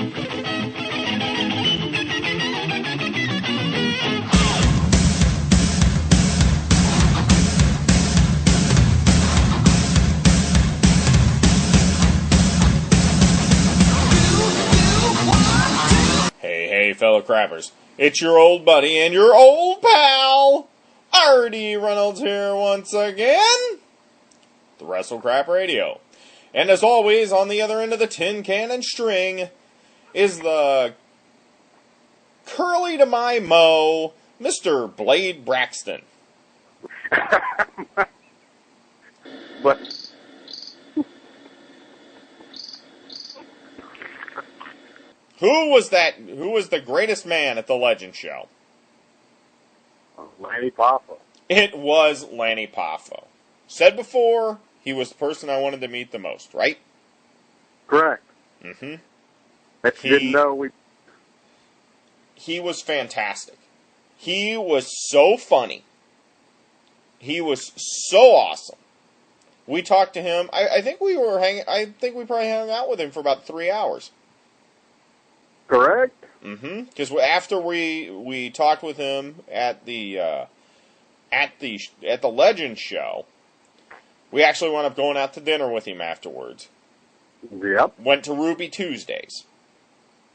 Hey, fellow crappers. It's your old buddy and your old pal, R.D. Reynolds here once again. The Wrestle Crap Radio. And as always, on the other end of the tin can and string is the curly to my Mo, Mr. Blade Braxton. But Who was the greatest man at the Legend Show? Lanny Poffo. It was Lanny Poffo. Said before, he was the person I wanted to meet the most, right? Correct. Mm-hmm. Didn't know He was fantastic. He was so funny. He was so awesome. We talked to him. I think we probably hung out with him for about 3 hours. Correct. Mm-hmm. Because after we talked with him at the Legend Show, we actually wound up going out to dinner with him afterwards. Yep. Went to Ruby Tuesdays.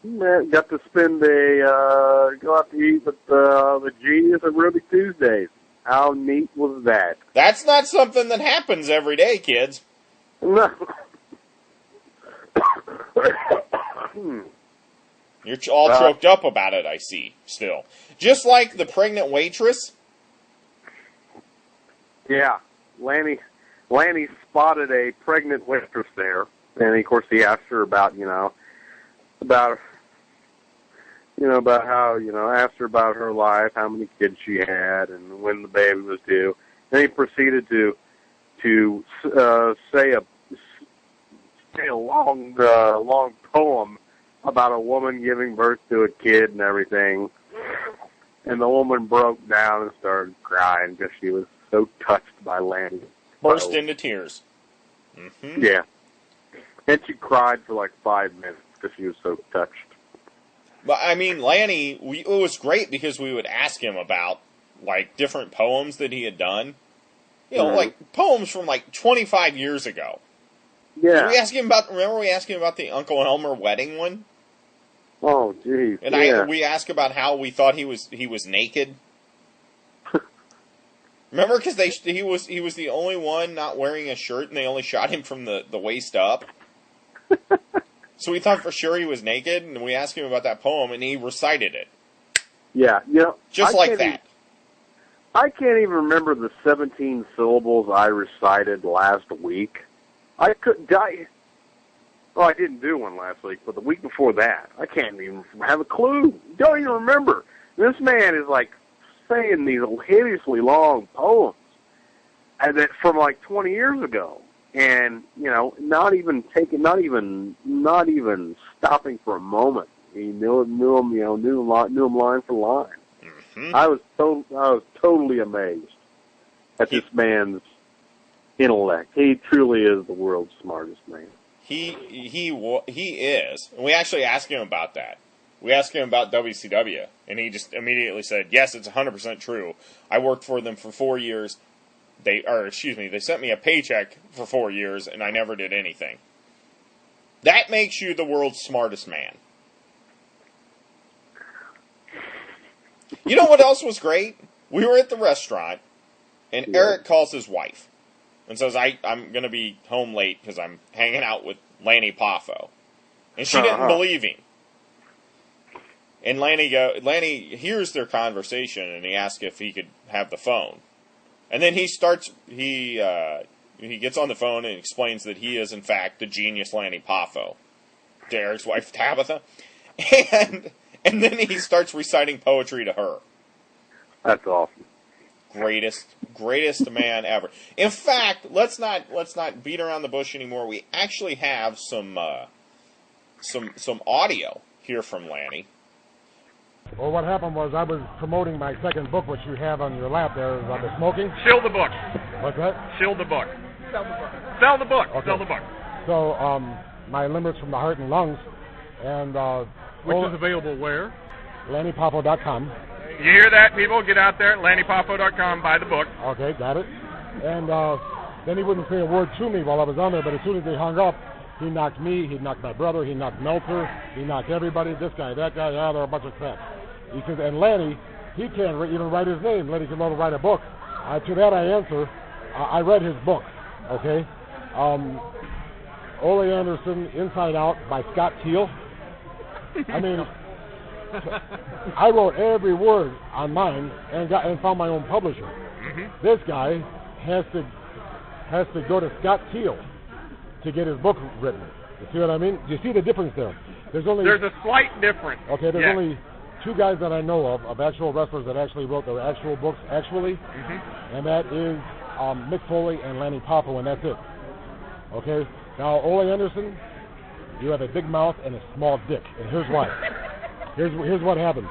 Got to spend go out to eat with the genius of Ruby Tuesdays. How neat was that? That's not something that happens every day, kids. No. You're all choked up about it, I see, still. Just like the pregnant waitress. Yeah. Lanny spotted a pregnant waitress there. And, of course, he asked her about how, asked her about her life, how many kids she had, and when the baby was due. Then he proceeded to say a long poem about a woman giving birth to a kid and everything. And the woman broke down and started crying because she was so touched by Lanny. Burst into tears. Mm-hmm. Yeah. And she cried for like 5 minutes because she was so touched. But, I mean, Lanny, it was great because we would ask him about, like, different poems that he had done. You know, like, poems from, like, 25 years ago. Yeah. Remember we asked him about the Uncle Elmer wedding one? Oh, geez. And we asked about how we thought he was naked. Remember, because he was the only one not wearing a shirt, and they only shot him from the waist up. So we thought for sure he was naked, and we asked him about that poem, and he recited it. Yeah, just like that. I can't even remember the 17 syllables I recited last week. I didn't do one last week, but the week before that, I can't even have a clue. Don't even remember. This man is like saying these hideously long poems, and that from like 20 years ago, and not even stopping for a moment. He knew him line for line. Mm-hmm. I was totally amazed at this man's intellect. He truly is the world's smartest man. He is. And we actually asked him about that. We asked him about WCW, and he just immediately said, yes, it's 100% true. I worked for them for 4 years. They sent me a paycheck for 4 years, and I never did anything. That makes you the world's smartest man. You know what else was great? We were at the restaurant, and Eric calls his wife and says, I'm going to be home late because I'm hanging out with Lanny Poffo. And she didn't believe him. And Lanny hears their conversation, and he asks if he could have the phone. And then he gets on the phone and explains that he is, in fact, the genius Lanny Poffo to Eric's wife, Tabitha. And then he starts reciting poetry to her. That's awesome. Greatest man ever. In fact, let's not beat around the bush anymore. We actually have some audio here from Lanny. Well, what happened was I was promoting my second book, which you have on your lap there, about the smoking. Shill the book. What's that? Shill the book. Sell the book. Sell the book. Okay. Sell the book. So, my Limericks from the Heart and Lungs And which is available where? LannyPoffo.com. You hear that, people? Get out there at LannyPoffo.com, buy the book. Okay, got it. And then he wouldn't say a word to me while I was on there, but as soon as he hung up, he knocked me, he knocked my brother, he knocked Meltzer, he knocked everybody, this guy, that guy, they're a bunch of crap. He says, and Lanny, he can't even write his name. Lanny can write a book. To that I answer, I read his book, okay? Ole Anderson, Inside Out by Scott Teal. I mean, I wrote every word on mine and found my own publisher. Mm-hmm. This guy has to go to Scott Teal to get his book written. You see what I mean? Do you see the difference there? There's a slight difference. Okay, there's only two guys that I know of actual wrestlers that actually wrote their actual books actually, and that is Mick Foley and Lanny Poffo, and that's it. Okay? Now, Ole Anderson, you have a big mouth and a small dick, and here's why. Here's what happened.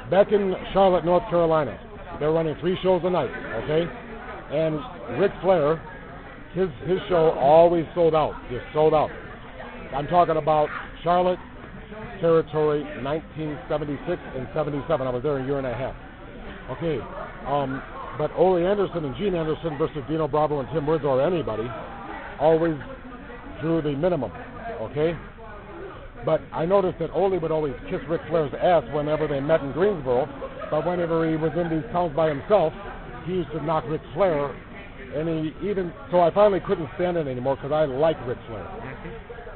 Back in Charlotte, North Carolina, they're running 3 shows a night, okay? And Ric Flair, his show always sold out, just sold out. I'm talking about Charlotte territory, 1976 and 77. I was there a year and a half. Okay, but Ole Anderson and Gene Anderson versus Dino Bravo and Tim Woods or anybody always drew the minimum, okay? But I noticed that Ole would always kiss Ric Flair's ass whenever they met in Greensboro, but whenever he was in these towns by himself, he used to knock Ric Flair, and so I finally couldn't stand it anymore because I like Ric Flair.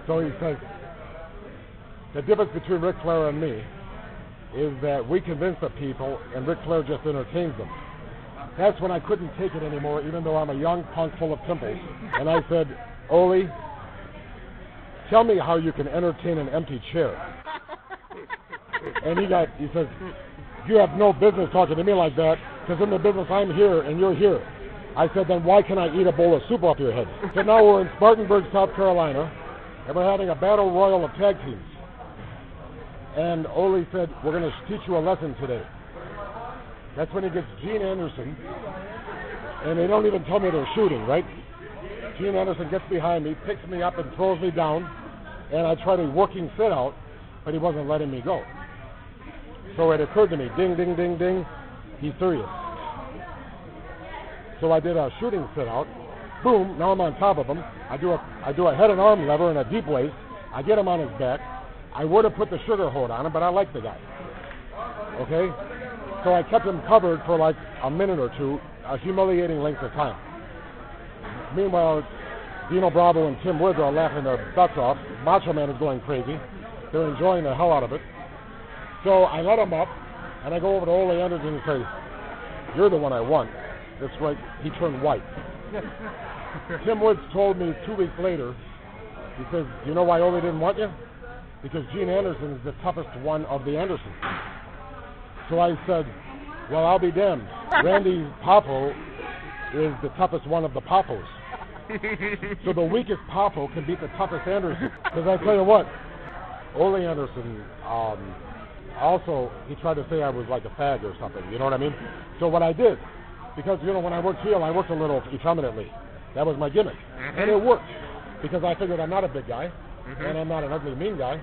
So he says, the difference between Ric Flair and me is that we convince the people and Ric Flair just entertains them. That's when I couldn't take it anymore, even though I'm a young punk full of pimples. And I said, Ole, tell me how you can entertain an empty chair. And he says, you have no business talking to me like that, because in the business I'm here and you're here. I said, then why can I eat a bowl of soup off your head? So now we're in Spartanburg, South Carolina, and we're having a battle royal of tag teams. And Ole said, we're going to teach you a lesson today. That's when he gets Gene Anderson, and they don't even tell me they're shooting, right? Gene Anderson gets behind me, picks me up, and throws me down, and I tried a working sit-out, but he wasn't letting me go. So it occurred to me, ding, ding, ding, ding, he's serious. So I did a shooting sit-out, boom, now I'm on top of him. I do a head and arm lever and a deep waist. I get him on his back. I would have put the sugar hold on him, but I like the guy. Okay? So I kept him covered for like a minute or two, a humiliating length of time. Meanwhile, Dino Bravo and Tim Woods are laughing their butts off. Macho Man is going crazy. They're enjoying the hell out of it. So I let him up, and I go over to Ole Anderson and say, you're the one I want. That's right. He turned white. Tim Woods told me 2 weeks later, he says, do you know why Ole didn't want you? Because Gene Anderson is the toughest one of the Andersons. So I said, well, I'll be damned. Randy Poffo is the toughest one of the Poffos. So the weakest Poffo can beat the toughest Anderson. Because I tell you what, Ole Anderson, also, he tried to say I was like a fag or something, you know what I mean? So what I did, because, you know, when I worked heel, I worked a little effeminately. That was my gimmick. And it worked, because I figured I'm not a big guy, and I'm not an ugly, mean guy.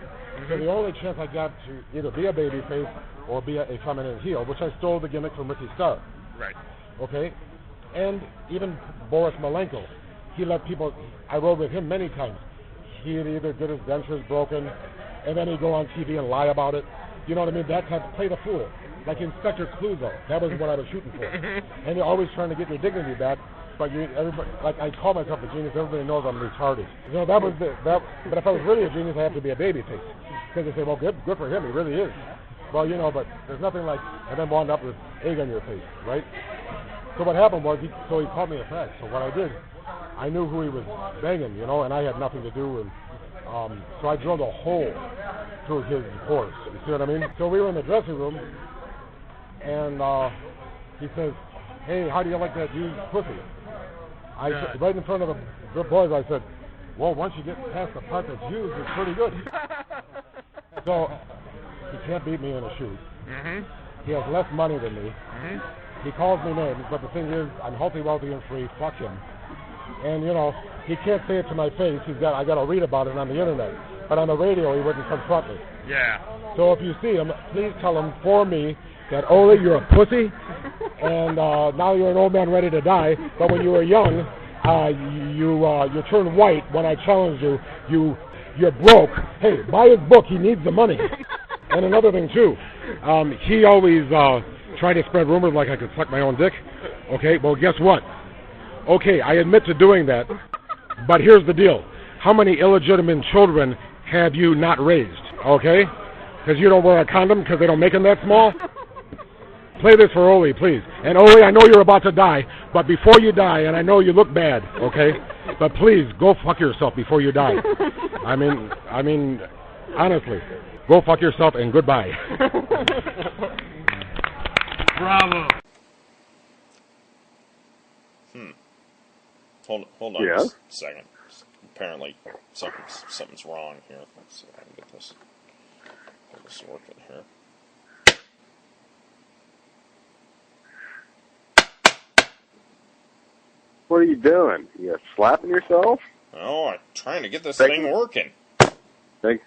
So the only chance I got to either be a babyface or be a feminine heel, which I stole the gimmick from Ricky Starr. Right. Okay? And even Boris Malenko, he let people, I rode with him many times. He had either get his dentures broken, and then he'd go on TV and lie about it. You know what I mean? That type, play the fool. Like Inspector Clouseau. That was what I was shooting for. And you're always trying to get your dignity back, but everybody, like I call myself a genius, everybody knows I'm retarded. You know, but if I was really a genius, I have to be a babyface. Because they say, well, good for him, he really is. Well, you know, but there's nothing like, and then wound up with egg on your face, right? So what happened was, he called me a fag. So what I did, I knew who he was banging, you know, and I had nothing to do, and so I drilled a hole through his pores. You see what I mean? So we were in the dressing room, and he says, hey, how do you like that used pussy? Right in front of the boys, I said, well, once you get past the part that's used, it's pretty good. So he can't beat me in a shoot. He has less money than me. He calls me names, but the thing is, I'm healthy, wealthy, and free. Fuck him. And, you know, he can't say it to my face. I got to read about it on the internet. but on the radio he wouldn't confront me. Yeah. So if you see him, please tell him for me that, Ole, you're a pussy, and now you're an old man ready to die, but when you were young, you turned white when I challenged you. You're broke. Hey, buy his book. He needs the money. And another thing, too, he always tried to spread rumors like I could suck my own dick. Okay, well, guess what? Okay, I admit to doing that, but here's the deal. How many illegitimate children have you not raised? Okay? Because you don't wear a condom because they don't make them that small? Play this for Ole, please. And Ole, I know you're about to die, but before you die, and I know you look bad, okay? But please, go fuck yourself before you die. I mean, honestly, go fuck yourself and goodbye. Bravo. Hold on Yeah? a second. Apparently, something's wrong here. Let's see if I can get this working here. What are you doing? You slapping yourself? Oh, I'm trying to get this thing working. Think,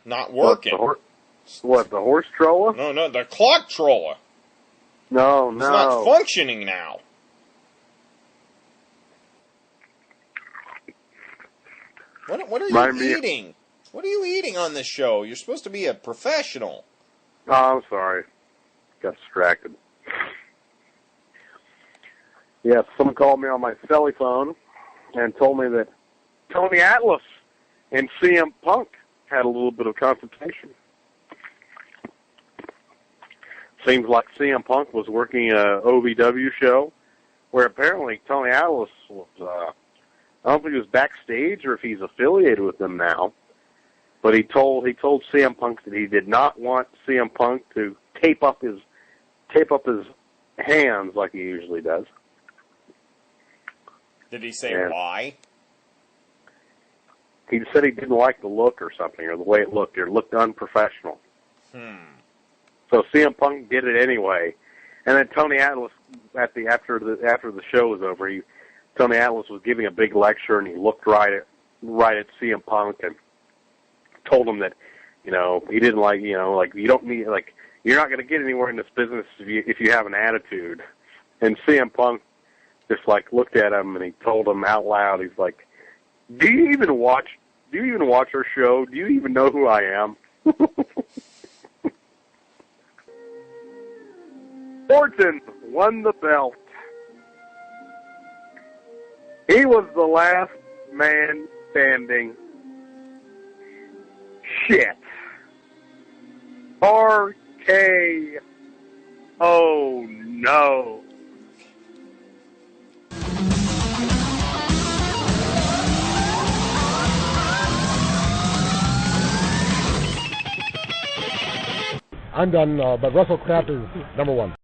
Not working. What, the horse troller? No, the clock troller. No, It's not functioning now. What are you eating? What are you eating on this show? You're supposed to be a professional. Oh, I'm sorry. Got distracted. Yeah, someone called me on my celly phone and told me that Tony Atlas and CM Punk had a little bit of confrontation. Seems like CM Punk was working a OVW show where apparently Tony Atlas was, I don't think he was backstage or if he's affiliated with them now, but he told CM Punk that he did not want CM Punk to tape up his hands like he usually does. Did he say why? He said he didn't like the look or something, or the way it looked. It looked unprofessional. So CM Punk did it anyway, and then Tony Atlas after the show was over, Tony Atlas was giving a big lecture, and he looked right at CM Punk and told him that, he didn't like, like you don't need, like you're not going to get anywhere in this business if you have an attitude. And CM Punk just like looked at him and he told him out loud, he's like, Do you even watch our show? Do you even know who I am? Orton won the belt. He was the last man standing. Shit. RK. Oh no. I'm done, but WrestleCraft is number one.